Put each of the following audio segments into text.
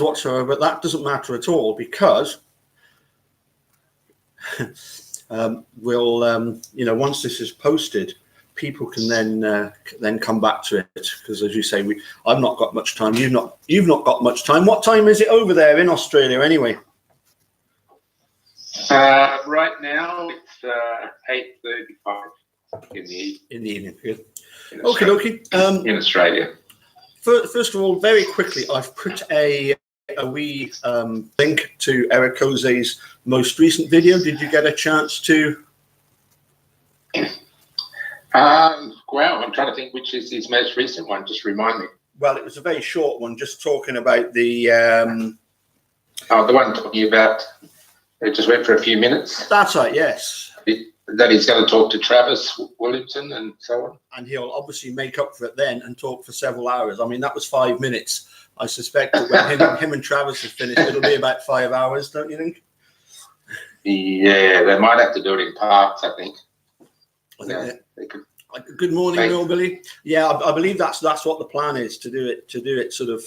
whatsoever, but that doesn't matter at all because we'll, once this is posted, people can then come back to it because, as you say, I've not got much time. You've not got much time. What time is it over there in Australia anyway? Right now it's 8:35 in the evening. Good. Okay. In Australia. First of all, very quickly, I've put a wee link to Eric Jose's most recent video. Did you get a chance to? Well, I'm trying to think which is his most recent one. Just remind me. Well, it was a very short one, just talking about the. The one talking about. It just went for a few minutes. That's right. Yes. That he's going to talk to Travis Williamson and so on. And he'll obviously make up for it then and talk for several hours. I mean, that was 5 minutes. I suspect that when him and Travis have finished, it'll be about 5 hours, don't you think? Yeah, they might have to do it in parts, I think. They could. Good morning, Millbilly. Yeah, I believe that's what the plan is, to do it sort of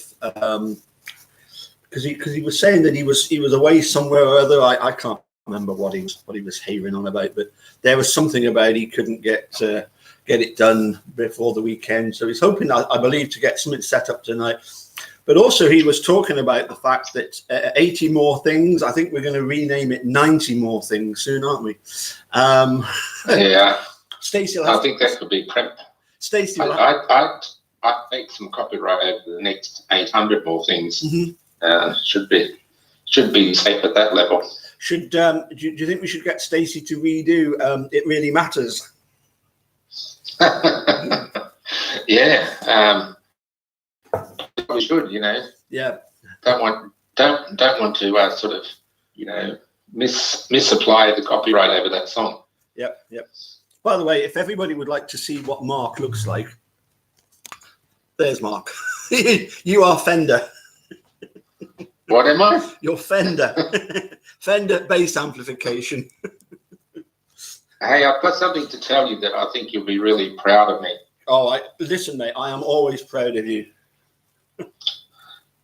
because he was saying that he was away somewhere or other. I can't remember what he was havering on about, but there was something about he couldn't get it done before the weekend. So he's hoping, I believe, to get something set up tonight. But also he was talking about the fact that 80 more things. I think we're going to rename it 90 more things soon, aren't we? Yeah. Stacey, I think that could be prep. Stacey, I'd make some copyright over the next 800 more things. Mm-hmm. Should be safe at that level. Do you think we should get Stacey to redo It Really Matters? Yeah, we should. Yeah. Don't want to sort of misapply the copyright over that song. Yep. By the way, if everybody would like to see what Mark looks like, there's Mark. You are Fender. What am I? You're Fender. Fender bass amplification. Hey, I've got something to tell you that I think you'll be really proud of me. Oh, listen, mate, I am always proud of you.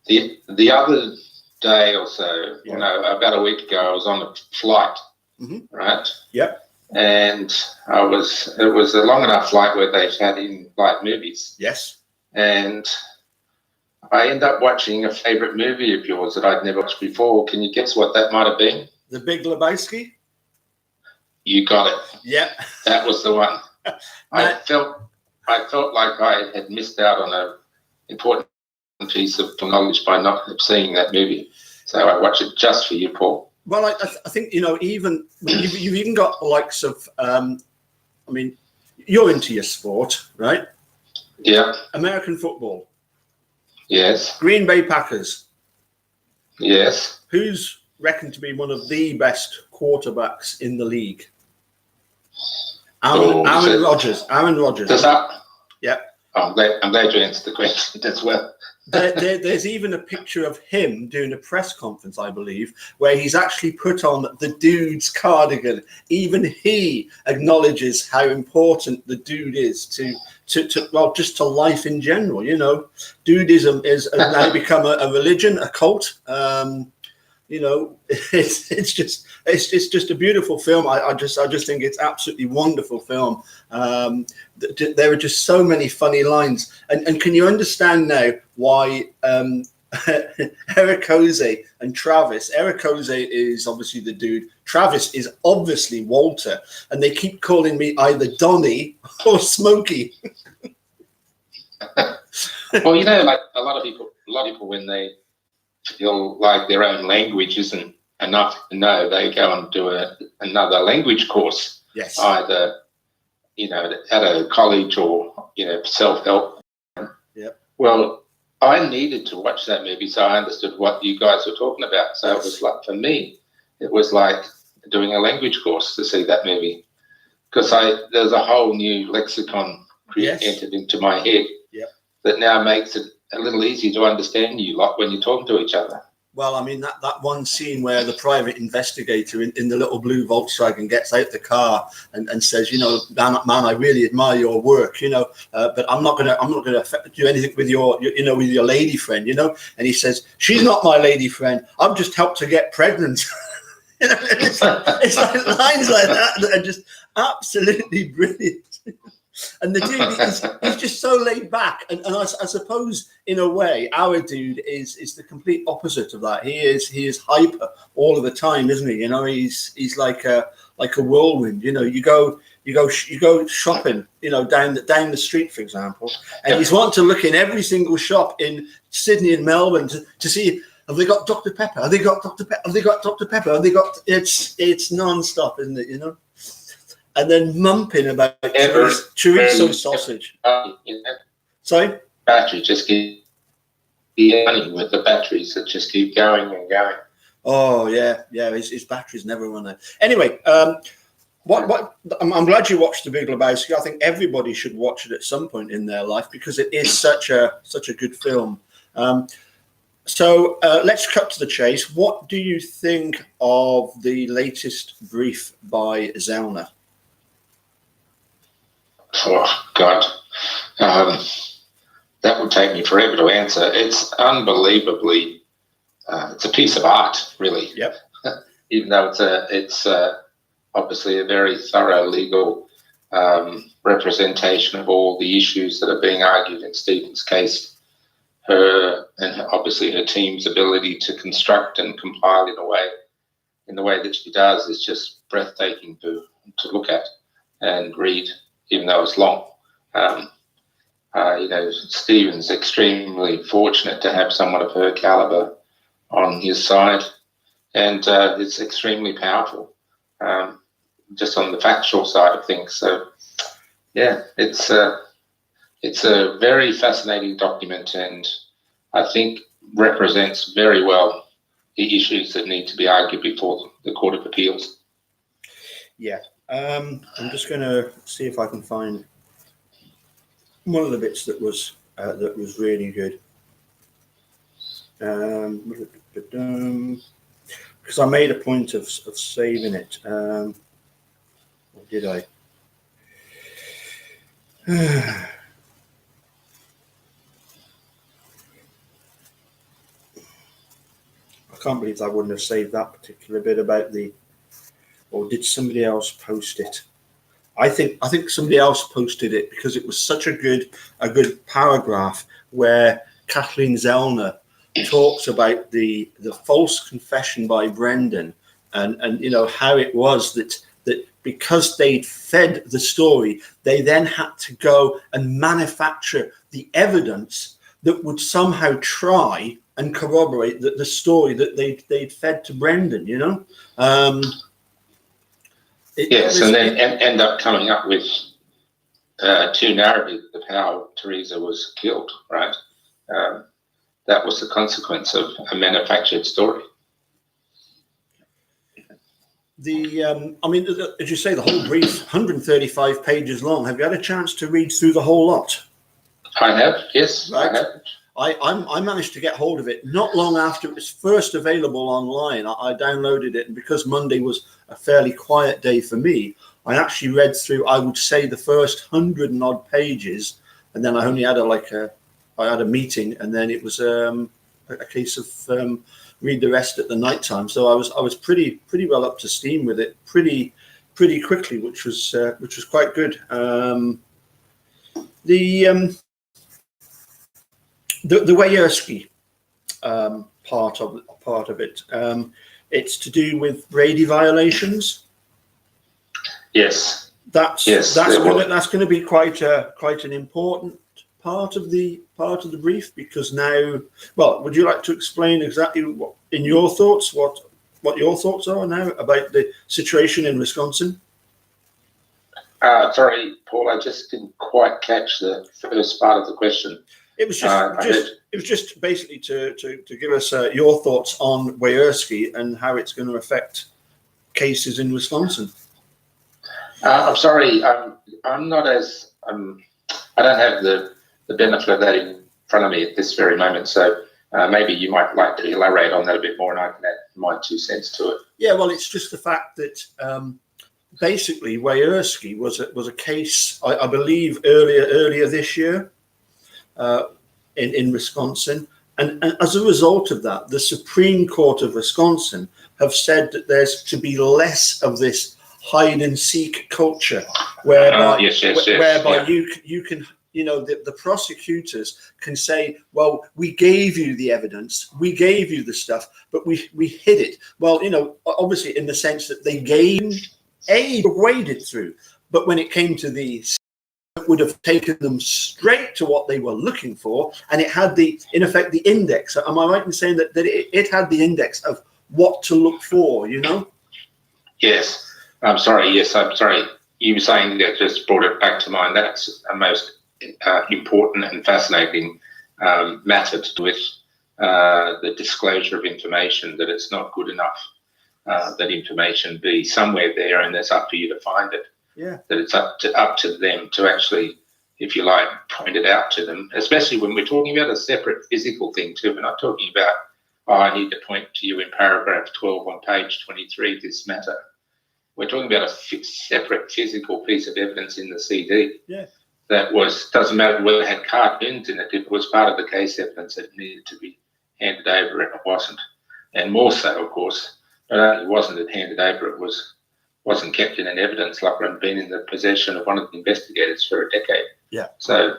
The other day or so, about a week ago, I was on a flight, right? Yep. And it was a long enough flight where they had in-flight movies. Yes. And I end up watching a favourite movie of yours that I'd never watched before. Can you guess what that might have been? The Big Lebowski? You got it. Yep. That was the one. I felt like I had missed out on an important piece of knowledge by not seeing that movie. So I watched it just for you, Paul. Well, I think, even you've even got the likes of, you're into your sport, right? Yeah. American football. Yes. Green Bay Packers. Yes. Who's reckoned to be one of the best quarterbacks in the league? Aaron Rodgers. Aaron Rodgers. Does that? Yeah. I'm glad you answered the question as well. There's even a picture of him doing a press conference, I believe, where he's actually put on the dude's cardigan. Even he acknowledges how important the dude is to just to life in general. Dudism is now become a religion, a cult. It's just a beautiful film. I just think it's absolutely wonderful film. There are just so many funny lines, and can you understand now why Eric Jose and Travis? Eric Jose is obviously the dude. Travis is obviously Walter, and they keep calling me either Donnie or Smokey. Well, like a lot of people when they feel like their own language isn't enough to know, they go and do another language course. Yes. Either, at a college or, self-help. Yep. Well, I needed to watch that movie so I understood what you guys were talking about. So It was like, for me, it was like doing a language course to see that movie. Because there's a whole new lexicon entered into my head that now makes it a little easier to understand you lot when you're talking to each other. Well, I mean, that one scene where the private investigator in the little blue Volkswagen gets out the car and says, you know, man, I really admire your work, you know, but I'm not gonna do anything with your with your lady friend, you know. And he says, she's not my lady friend. I've just helped her get pregnant. You know, it's like lines like that that are just absolutely brilliant. And the dude, he's just so laid back, and I suppose in a way our dude is the complete opposite of that. He is hyper all of the time, isn't he? You know, he's like a whirlwind. You know, you go shopping, you know, down the street, for example, and he's wanting to look in every single shop in Sydney and Melbourne to see, have they got Dr. Pepper? Have they got Dr. Pepper? Have they got Dr. Pepper? Have they got? It's non-stop, isn't it? You know. And then mumping about chorizo sausage. Sorry? Battery just keep running with the batteries that just keep going and going. Oh, yeah. His batteries never run out. Anyway, I'm glad you watched The Big Lebowski. I think everybody should watch it at some point in their life because it is such a good film. So let's cut to the chase. What do you think of the latest brief by Zellner? Oh, God. That would take me forever to answer. It's unbelievably, it's a piece of art, really. Yep. Even though it's obviously a very thorough legal representation of all the issues that are being argued in Stephen's case. Her and obviously her team's ability to construct and compile in the way that she does is just breathtaking to look at and read, even though it's long. You know, Stephen's extremely fortunate to have someone of her caliber on his side, and it's extremely powerful, just on the factual side of things. So, yeah, it's a very fascinating document, and I think represents very well the issues that need to be argued before the Court of Appeals. Yeah. I'm just going to see if I can find one of the bits that was really good. Because I made a point of saving it. Or did I? I can't believe I wouldn't have saved that particular bit about the. Or did somebody else post it? I think somebody else posted it because it was such a good paragraph where Kathleen Zellner talks about the false confession by Brendan and you know how it was that because they'd fed the story, they then had to go and manufacture the evidence that would somehow try and corroborate the story that they'd fed to Brendan, you know. Yes, and then end up coming up with two narratives of how Teresa was killed, right? That was the consequence of a manufactured story. I mean, as you say, the whole brief, 135 pages long. Have you had a chance to read through the whole lot? I have, yes, right. I have. I managed to get hold of it not long after it was first available online. I downloaded it, and because Monday was a fairly quiet day for me, I actually read through, I would say, the first 100 and odd pages, and then I only had a meeting, and then it was a case of read the rest at the night time. So I was pretty well up to steam with it pretty quickly, which was quite good. The Wierski part of it, it's to do with Brady violations. Yes, that's going to be quite an important part of the brief, because now, well, would you like to explain exactly what your thoughts are now about the situation in Wisconsin? Sorry, Paul, I just didn't quite catch the first part of the question. It was just basically to give us your thoughts on Wierski and how it's going to affect cases in Wisconsin. I'm sorry, I'm not as I don't have the benefit of that in front of me at this very moment. So Maybe you might like to elaborate on that a bit more, and I can add my 2 cents to it. Yeah, well, it's just the fact that basically Wierskie was a case, I believe, earlier this year in Wisconsin, and as a result of that, the Supreme Court of Wisconsin have said that there's to be less of this hide and seek culture, whereby you can. The prosecutors can say, well, we gave you the evidence, we gave you the stuff, but we hid it. Well, obviously in the sense that they waded through. But when it came to these, it would have taken them straight to what they were looking for. And it had in effect, the index. Am I right in saying that it had the index of what to look for, Yes. I'm sorry. Yes, I'm sorry. You were saying that just brought it back to mind. That's a most important and fascinating matter with the disclosure of information, that it's not good enough that information be somewhere there and it's up to you to find it. Yeah. That it's up to them to actually, if you like, point it out to them, especially when we're talking about a separate physical thing too. We're not talking about, I need to point to you in paragraph 12 on page 23 this matter. We're talking about a separate physical piece of evidence in the CD. Yeah. That doesn't matter whether it had cartoons in it, if it was part of the case evidence, it needed to be handed over, and it wasn't. And more so, of course, not only wasn't it handed over, it wasn't kept in an evidence locker and been in the possession of one of the investigators for a decade. Yeah. So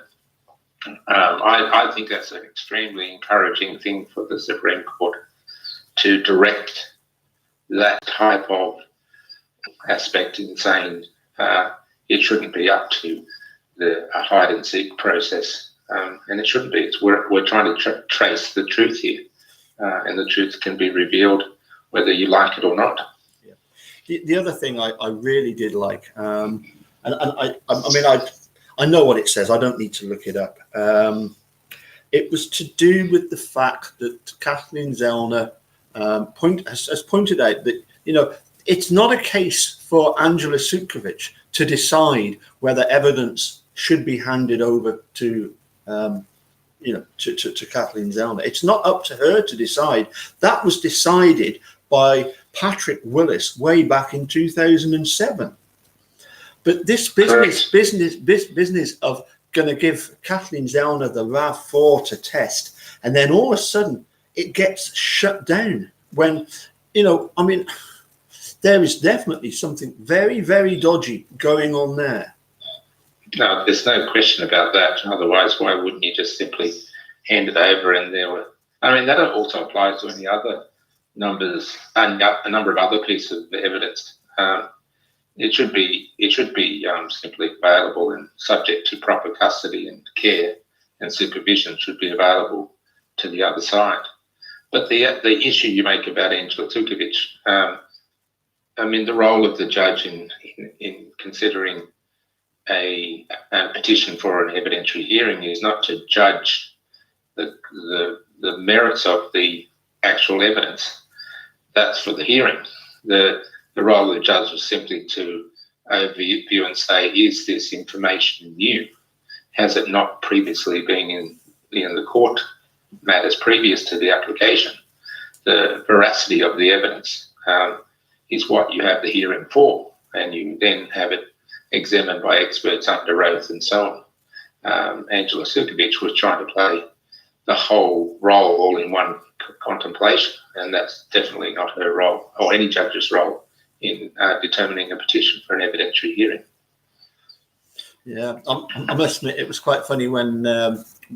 I think that's an extremely encouraging thing for the Supreme Court to direct that type of aspect in saying it shouldn't be up to the hide and seek process, and it shouldn't be. We're trying to trace the truth here, and the truth can be revealed whether you like it or not. Yeah. The other thing I really did like, and I know what it says. I don't need to look it up. It was to do with the fact that Kathleen Zellner has pointed out that it's not a case for Angela Sukovich to decide whether evidence should be handed over to Kathleen Zellner. It's not up to her to decide. That was decided by Patrick Willis way back in 2007. But this business of going to give Kathleen Zellner the RAV4 to test, and then all of a sudden it gets shut down when, there is definitely something very, very dodgy going on there. No, there's no question about that. Otherwise, why wouldn't you just simply hand it over? And that also applies to any other numbers and a number of other pieces of evidence. It should be simply available and subject to proper custody and care, and supervision should be available to the other side. But the issue you make about Angela Sukovich, the role of the judge in considering a petition for an evidentiary hearing is not to judge the merits of the actual evidence. That's for the hearing. The role of the judge was simply to overview and say, is this information new? Has it not previously been in the court matters previous to the application? The veracity of the evidence is what you have the hearing for, and you then have it examined by experts under oath and so on. Angela Sukovich was trying to play the whole role all in one contemplation, and that's definitely not her role or any judge's role in determining a petition for an evidentiary hearing. Yeah, I must admit it was quite funny when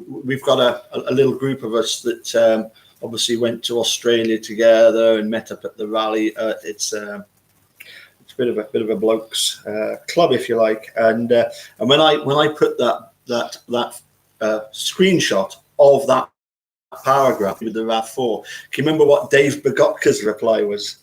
we've got a little group of us that obviously went to Australia together and met up at the rally. It's a bit of a blokes club, if you like, and when I put that screenshot of that paragraph with the RAV4, can you remember what Dave Bogotka's reply was?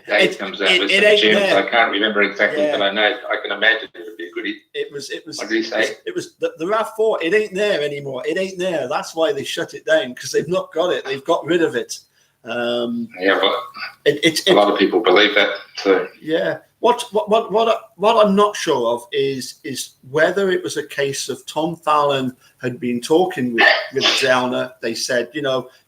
Dave comes out with some gems. I can't remember exactly, but I know I can imagine it would be a goodie. It was. What did he say? It was the RAV4. It ain't there anymore. It ain't there. That's why they shut it down, because they've not got it. They've got rid of it. A lot of people believe that too. Yeah, What I'm not sure of is whether it was a case of Tom Fallon had been talking with Zellner. They said,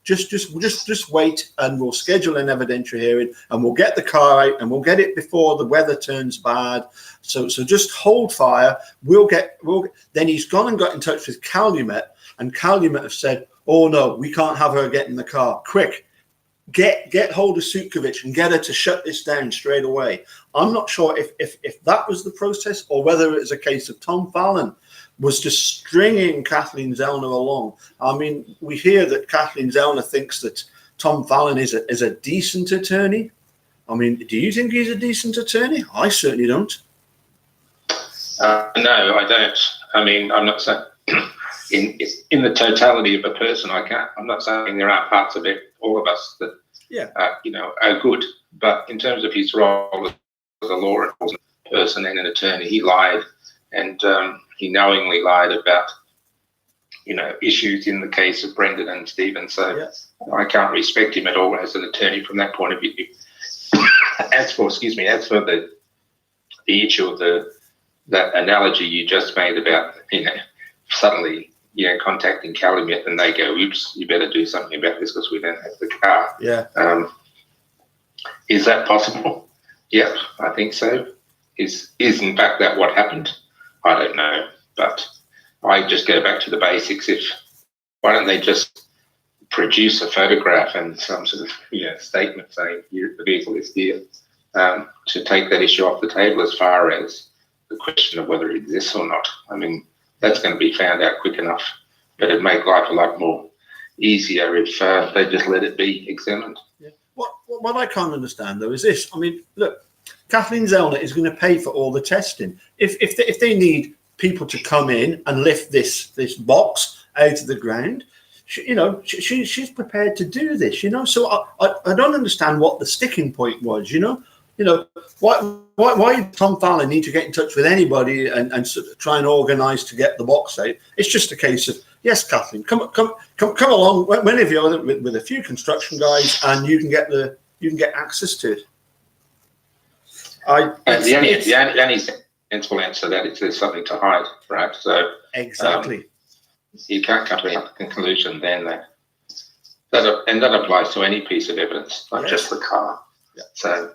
just wait, and we'll schedule an evidentiary hearing, and we'll get the car out, and we'll get it before the weather turns bad. So just hold fire. Then he's gone and got in touch with Calumet, and Calumet have said, oh no, we can't have her get in the car. Quick. Get hold of Sutkovich and get her to shut this down straight away. I'm not sure if that was the process, or whether it was a case of Tom Fallon was just stringing Kathleen Zellner along. I mean, we hear that Kathleen Zellner thinks that Tom Fallon is a decent attorney. I mean, do you think he's a decent attorney? I certainly don't. No, I don't. I mean, I'm not saying in the totality of a person, I'm not saying there are parts of it, all of us, that are good. But in terms of his role as a law enforcement person and an attorney, he lied, and he knowingly lied about issues in the case of Brendan and Stephen. So I can't respect him at all as an attorney from that point of view. As for the issue of that analogy you just made about suddenly contacting Calumet and they go, oops, you better do something about this because we don't have the car. Yeah. Is that possible? Yep, I think so. Is in fact that what happened? I don't know, but I just go back to the basics. Why don't they just produce a photograph and some sort of statement saying the vehicle is here, to take that issue off the table as far as the question of whether it exists or not. I mean, that's going to be found out quick enough, but it'd make life a lot more easier if they just let it be examined. Yeah. What I can't understand though is this. I mean, look, Kathleen Zellner is going to pay for all the testing. If they need people to come in and lift this box out of the ground, she's prepared to do this. So I don't understand what the sticking point was. Why did Tom Fallon need to get in touch with anybody and sort of try and organise to get the box out? It's just a case of, yes, Kathleen, come along whenever you're with a few construction guys, and you can get access to it. The only sensible answer to that is there's something to hide, right? So exactly, you can't come to a conclusion then that applies to any piece of evidence, not just the car. Yeah. So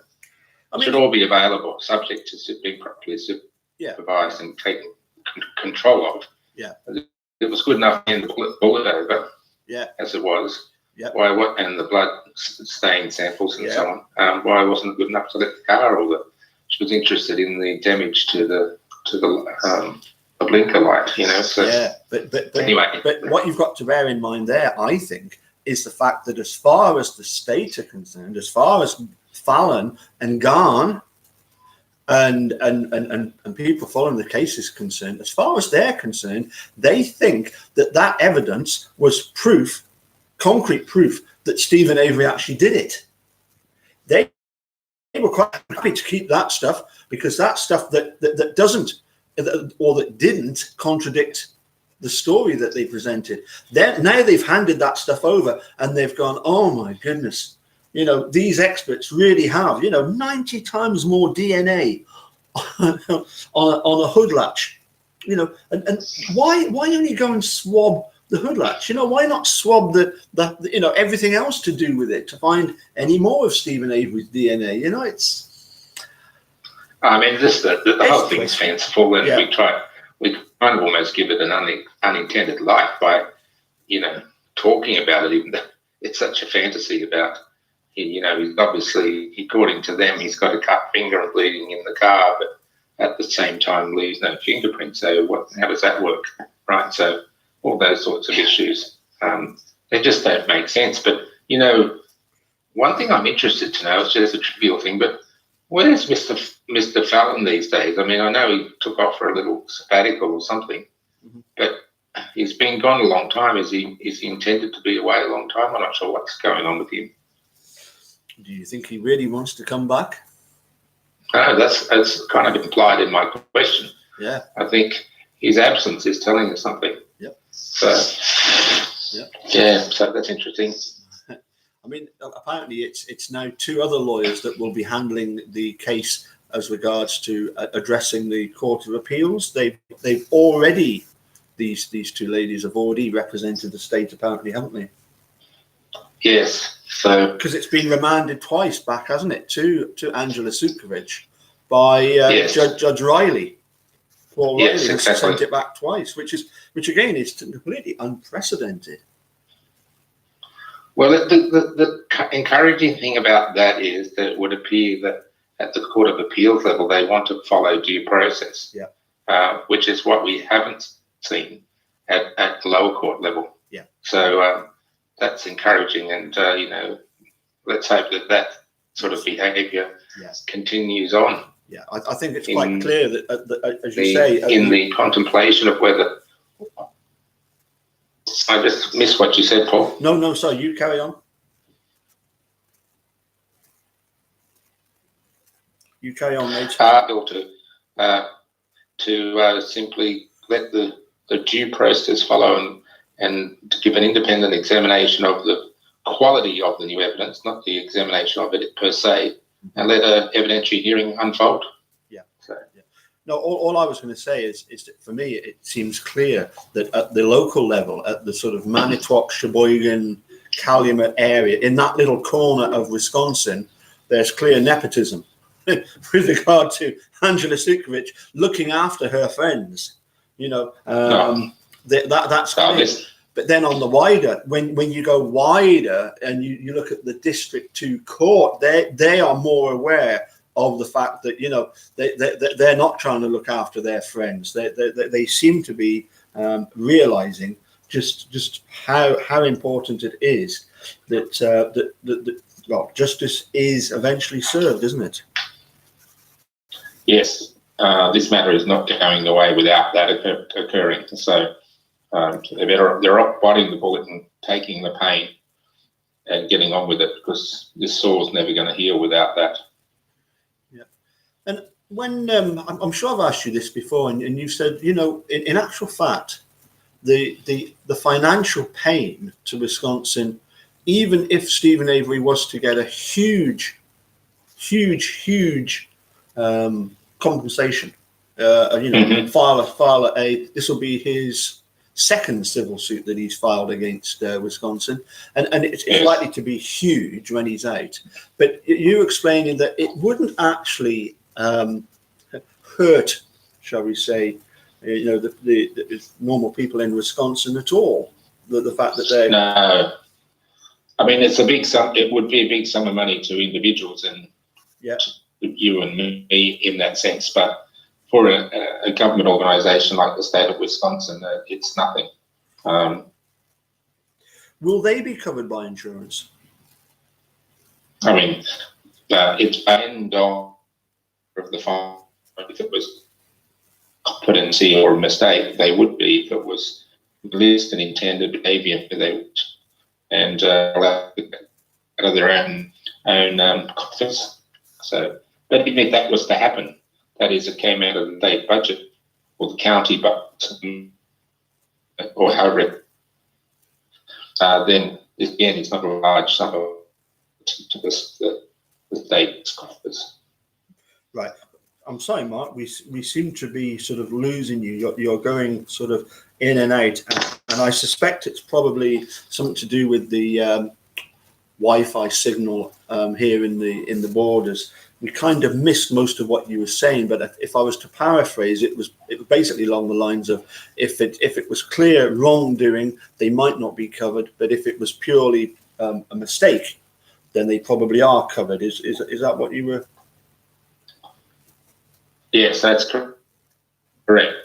it should all be available, subject to being properly supervised and taken control of. Yeah. It was good enough in the bullet over, as it was. Yeah. And the blood stain samples and so on. Why wasn't it good enough to let the car, or that she was interested in the damage to the blinker light? So but anyway. But what you've got to bear in mind there, I think, is the fact that as far as the state are concerned, as far as Fallon and Garn and people following the case is concerned, as far as they're concerned, they think that evidence was concrete proof that Stephen Avery actually did it. They were quite happy to keep that stuff, because that stuff that doesn't or that didn't contradict the story that they presented. Now they've handed that stuff over and they've gone, oh my goodness, these experts really have 90 times more DNA on a hood latch, and why only go and swab the hood latch? Why not swab the everything else to do with it, to find any more of Stephen Avery's DNA? It's. I mean, the whole thing is fanciful, and we kind of almost give it an unintended life by, talking about it, even though it's such a fantasy about. He's obviously, according to them, he's got a cut finger and bleeding in the car, but at the same time leaves no fingerprint. So how does that work, right? So all those sorts of issues, they just don't make sense. But, one thing I'm interested to know, it's just a trivial thing, but where's Mr. Fallon these days? I mean, I know he took off for a little sabbatical or something, but he's been gone a long time. Is he intended to be away a long time? I'm not sure what's going on with him. Do you think he really wants to come back? That's kind of implied in my question. Yeah. I think his absence is telling us something. Yep. So, so that's interesting. I mean, apparently it's now two other lawyers that will be handling the case as regards to addressing the Court of Appeals. They've already, these two ladies have already represented the state, apparently, haven't they? Yes. So because it's been remanded twice back, hasn't it, to Angela Sukovich by yes. Judge Riley. Paul Riley yes, has exactly. sent it back twice, which again is completely unprecedented. Well, the encouraging thing about that is that it would appear that at the Court of Appeals level, they want to follow due process, which is what we haven't seen at the lower court level. Yeah. So that's encouraging, and let's hope that sort of behaviour continues on. Yeah, I think it's quite clear that, as you say, in the contemplation of whether. I just missed what you said, Paul. No, sorry, you carry on. You carry on, mate. Bill, to simply let the due process follow and to give an independent examination of the quality of the new evidence, not the examination of it per se, and let an evidentiary hearing unfold. Yeah. So. Yeah. No, all I was going to say is that for me, it seems clear that at the local level, at the sort of Manitowoc, Sheboygan, Calumet area, in that little corner of Wisconsin, there's clear nepotism with regard to Angela Sukovich looking after her friends. That's clear. But then on the wider, when you go wider and you look at the District 2 court, they are more aware of the fact that they're not trying to look after their friends. They seem to be realizing just how important it is that justice is eventually served, isn't it? Yes, this matter is not going away without that occurring. So they're off biting the bullet and taking the pain and getting on with it, because this sore is never going to heal without that. Yeah, and when I'm sure I've asked you this before, and you said, in actual fact, the financial pain to Wisconsin, even if Stephen Avery was to get a huge compensation, file this will be his second civil suit that he's filed against Wisconsin, and it's likely to be huge when he's out. But you explaining that it wouldn't actually hurt, shall we say, the normal people in Wisconsin at all. The fact that they no, I mean, it's a big sum. It would be a big sum of money to individuals and you and me in that sense, but for a government organisation like the state of Wisconsin, it's nothing. Will they be covered by insurance? I mean, it's end of the fine. If it was competency or a mistake, they would be. If it was list and intended behaviour, they would, and out of their own confidence. So, but even if that was to happen, that is, it came out of the state budget or the county budget, or however, then again, it's not a large sum to the state's coffers. Right. I'm sorry, Mark. We seem to be sort of losing you. You're going sort of in and out, and I suspect it's probably something to do with the Wi-Fi signal here in the borders. We kind of missed most of what you were saying, but if I was to paraphrase, it was basically along the lines of if it was clear wrongdoing, they might not be covered, but if it was purely a mistake, then they probably are covered. Is that what you were? Yes, that's correct.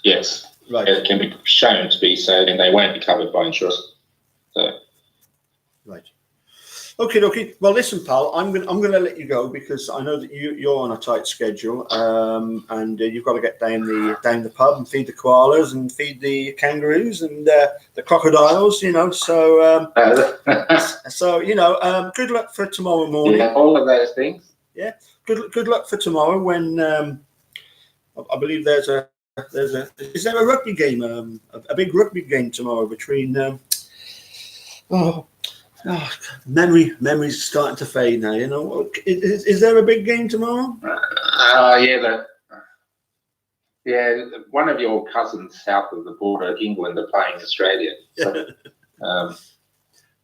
Yes, right. It can be shown to be so, then they won't be covered by insurance. So. Right. Okay. Well, listen, pal. I'm going to let you go because I know that you're on a tight schedule, and you've got to get down the pub and feed the koalas and feed the kangaroos and the crocodiles. So good luck for tomorrow morning. Yeah, all of those things. Yeah. Good luck for tomorrow when I believe is there a rugby game, a big rugby game tomorrow between Oh, memory's starting to fade now. You know, is there a big game tomorrow? Yeah, one of your cousins south of the border, England, are playing Australia. So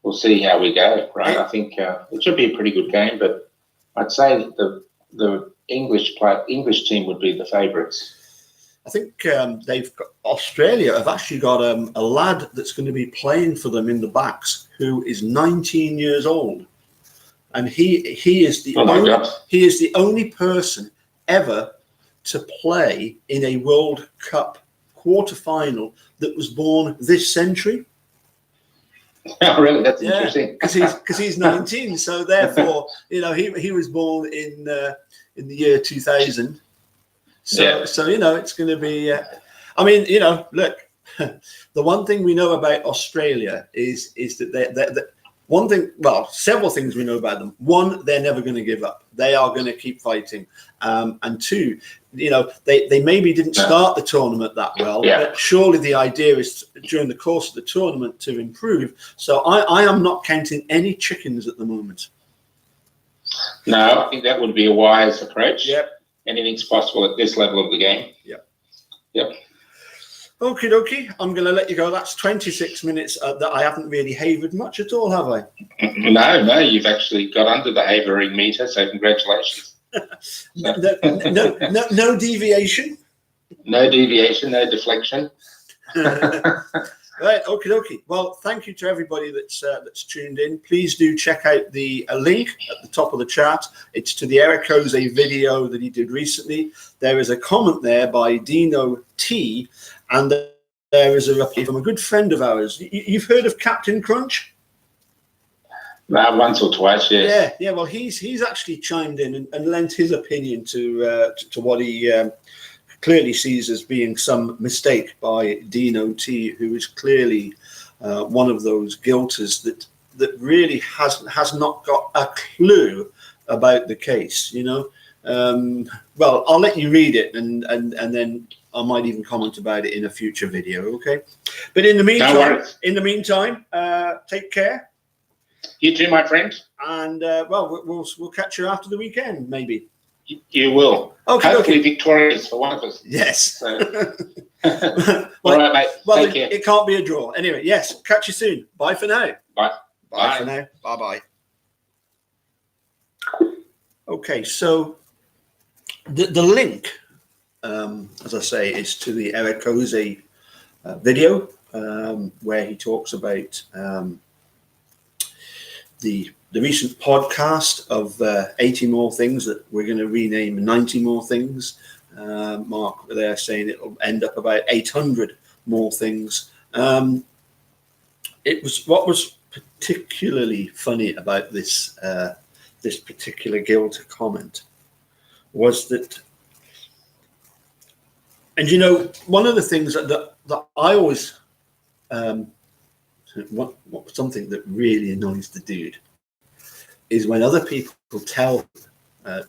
we'll see how we go, right? I think it should be a pretty good game, but I'd say that the English team would be the favourites. I think Australia have actually got a lad that's going to be playing for them in the backs who is 19 years old, and he is the only person ever to play in a World Cup quarter-final that was born this century. Oh, really? That's interesting. Because he's 19, so therefore, you know, he was born in the year 2000. So you know, it's going to be. I mean, you know, look, the one thing we know about Australia is that they one thing, well, several things we know about them. One, they're never going to give up. They are going to keep fighting. And two, you know, they maybe didn't start the tournament that well, but surely the idea is during the course of the tournament to improve. So I am not counting any chickens at the moment. No, I think that would be a wise approach. Yep. Anything's possible at this level of the game. Yep. Okie dokie, I'm going to let you go. That's 26 minutes that I haven't really havered much at all, have I? No, you've actually got under the havering meter, so congratulations. No deviation? No deviation, no deflection. Right, okie dokie. Well, thank you to everybody that's tuned in. Please do check out the link at the top of the chat. It's to the Eric Jose video that he did recently. There is a comment there by Dino T, and there is a reply from a good friend of ours. You've heard of Captain Crunch? Once or twice, yes. Yeah. Well, he's actually chimed in and lent his opinion to what he clearly sees as being some mistake by Dino T, who is clearly one of those guilters that really has not got a clue about the case. You know. Well, I'll let you read it, and then I might even comment about it in a future video. Okay. But in the meantime, take care. You too, my friend. And well, we'll catch you after the weekend, maybe. You will. Okay. Hopefully victorious for one of us. Yes. So. All right, mate. Well, Take care. It can't be a draw. Anyway, yes. Catch you soon. Bye for now. Bye. Bye for now. Bye. Okay, so the link, as I say, is to the Eric Jose video where he talks about the recent podcast of 80 more things that we're going to rename 90 more things. Mark, they're saying it'll end up about 800 more things. It was what was particularly funny about this this particular guilt comment was that, and you know, one of the things that I always something that really annoys the dude is when other people tell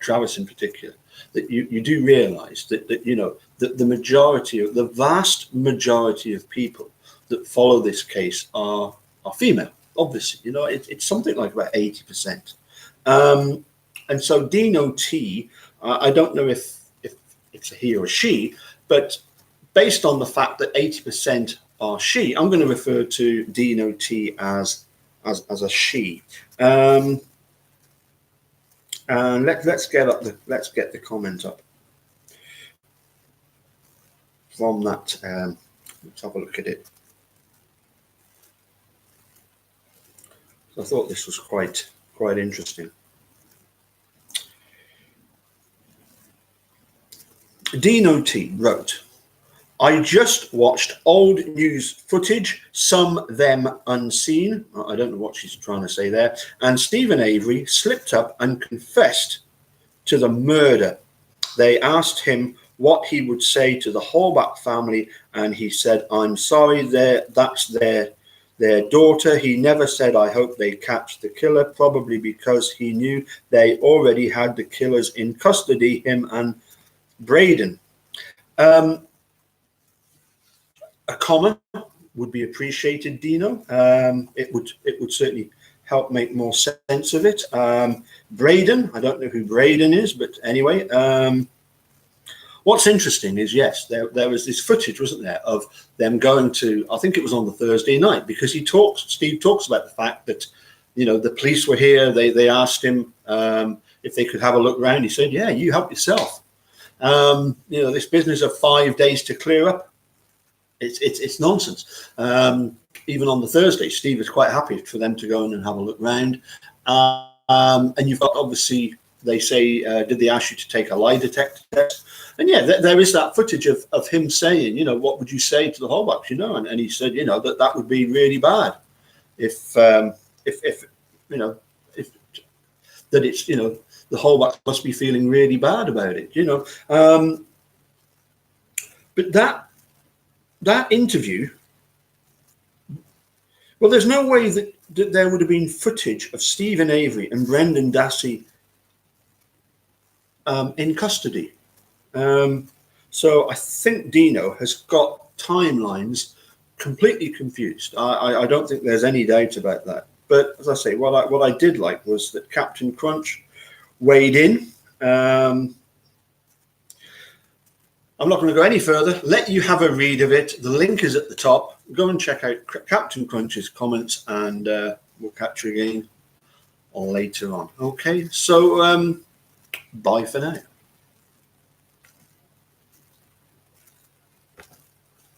Travis in particular that you do realize that you know that the vast majority of people that follow this case are female. Obviously, you know, it's something like about 80%. And so Dino T, I don't know if it's a he or a she, but based on the fact that 80% are she, I'm going to refer to Dino T as a she. And let's get the comment up from that. Let's have a look at it. I thought this was quite interesting. Dino T wrote, I just watched old news footage, some them unseen. I don't know what she's trying to say there. And Stephen Avery slipped up and confessed to the murder. They asked him what he would say to the Holbach family, and he said, I'm sorry, that's their daughter. He never said, I hope they catch the killer, probably because he knew they already had the killers in custody, him and Braden. A comment would be appreciated, Dino. It would certainly help make more sense of it. Braden, I don't know who Braden is, but anyway, what's interesting is, yes, there was this footage, wasn't there, of them going to, I think it was on the Thursday night, because Steve talks about the fact that, you know, the police were here. They asked him if they could have a look around. He said, yeah, you help yourself. You know, this business of 5 days to clear up, it's nonsense. Even on the Thursday, Steve was quite happy for them to go in and have a look round. And you've got, obviously, they say, did they ask you to take a lie detector test? And yeah, there is that footage of him saying, you know, what would you say to the Holbachs, you know? And he said, you know, that would be really bad if you know, if that it's, you know, the Holbachs must be feeling really bad about it, you know. But that interview, well, there's no way that there would have been footage of Stephen Avery and Brendan Dassey in custody. So I think Dino has got timelines completely confused. I don't think there's any doubt about that. But as I say, what I did like was that Captain Crunch weighed in. I'm not going to go any further. Let you have a read of it. The link is at the top. Go and check out Captain Crunch's comments, and we'll catch you again later on. Okay, so bye for now.